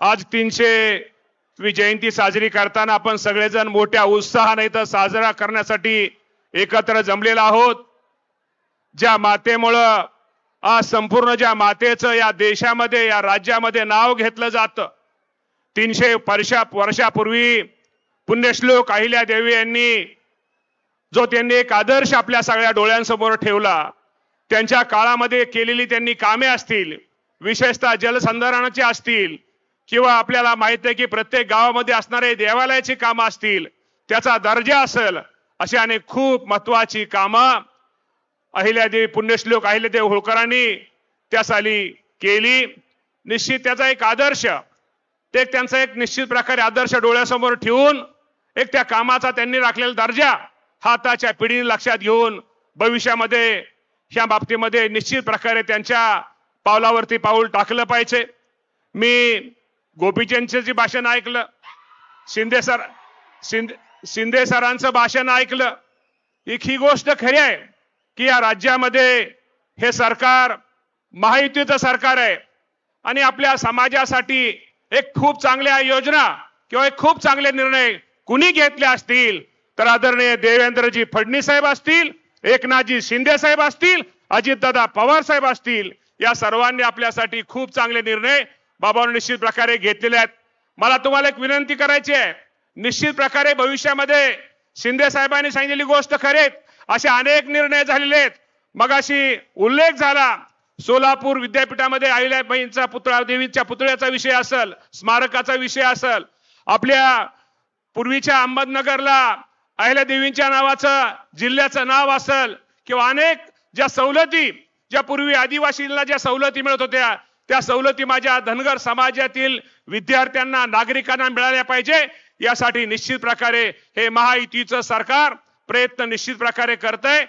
आज 300वी जयंती साजरी करताना आपण सगळेजण मोठ्या उत्साहाने इथं साजरा करण्यासाठी एकत्र जमलेलो आहोत। ज्या मातेमुळं आज संपूर्ण ज्या मातेचं या देशामध्ये या राज्यामध्ये नाव घेतलं जातं, 300 वर्षापूर्वी पुण्यश्लोक अहिल्यादेवी यांनी जो त्यांनी एक आदर्श आपल्या सगळ्या डोळ्यांसमोर ठेवला, त्यांच्या काळामध्ये केलेली त्यांनी कामे असतील, विशेषतः जलसंधारणाची असतील किंवा आपल्याला माहित आहे की प्रत्येक गावामध्ये असणारे देवालयाची कामं असतील, त्याचा दर्जा असेल, अशी अनेक खूप महत्वाची कामं अहिल्यादेवी पुण्यश्लोक अहिल्यादेवी होळकरांनी त्या साली केली। निश्चित त्याचा एक आदर्श, ते त्यांचा एक निश्चित प्रकारे आदर्श डोळ्यासमोर ठेवून एक त्या कामाचा त्यांनी राखलेला दर्जा हाताच्या पिढीने लक्षात घेऊन भविष्यामध्ये ह्या बाबतीमध्ये निश्चित प्रकारे त्यांच्या पावलावरती पाऊल टाकलं पाहिजे। मी गोपीचंदचं जे भाषण ऐकलं, शिंदे सरांचं भाषण ऐकलं, ही गोष्ट खरी आहे की या राज्यामध्ये हे सरकार महायुतीचं सरकार आहे आणि आपल्या समाजासाठी एक खूप चांगल्या योजना किंवा एक खूप चांगले निर्णय कुणी घेतले असतील तर आदरणीय देवेंद्रजी फडणवीस साहेब असतील, एकनाथजी शिंदे साहेब असतील, अजितदादा पवार साहेब असतील, या सर्वांनी आपल्यासाठी खूप चांगले निर्णय बाबांनी निश्चित प्रकारे घेतलेले आहेत। मला तुम्हाला एक विनंती करायची आहे, निश्चित प्रकारे भविष्यामध्ये शिंदे साहेबांनी सांगितलेली गोष्ट खरेच असे अनेक निर्णय झालेले आहेत। मगाशी उल्लेख झाला सोलापूर विद्यापीठामध्ये अहिल्याबाईंचा पुतळा, देवीच्या पुतळ्याचा विषय असेल, स्मारकाचा विषय असेल, आपल्या पूर्वीच्या अहमदनगरला अहिल्यादेवींच्या नावाचं जिल्ह्याचं नाव असेल किंवा अनेक ज्या सवलती, ज्या पूर्वी आदिवासींना ज्या सवलती मिळत होत्या त्या सवलती माझ्या धनगर समाजातील विद्यार्थ्यांना, नागरिकांना मिळाल्या पाहिजे, यासाठी निश्चित प्रकारे हे महायुतीचं सरकार प्रयत्न निश्चित प्रकारे करतंय।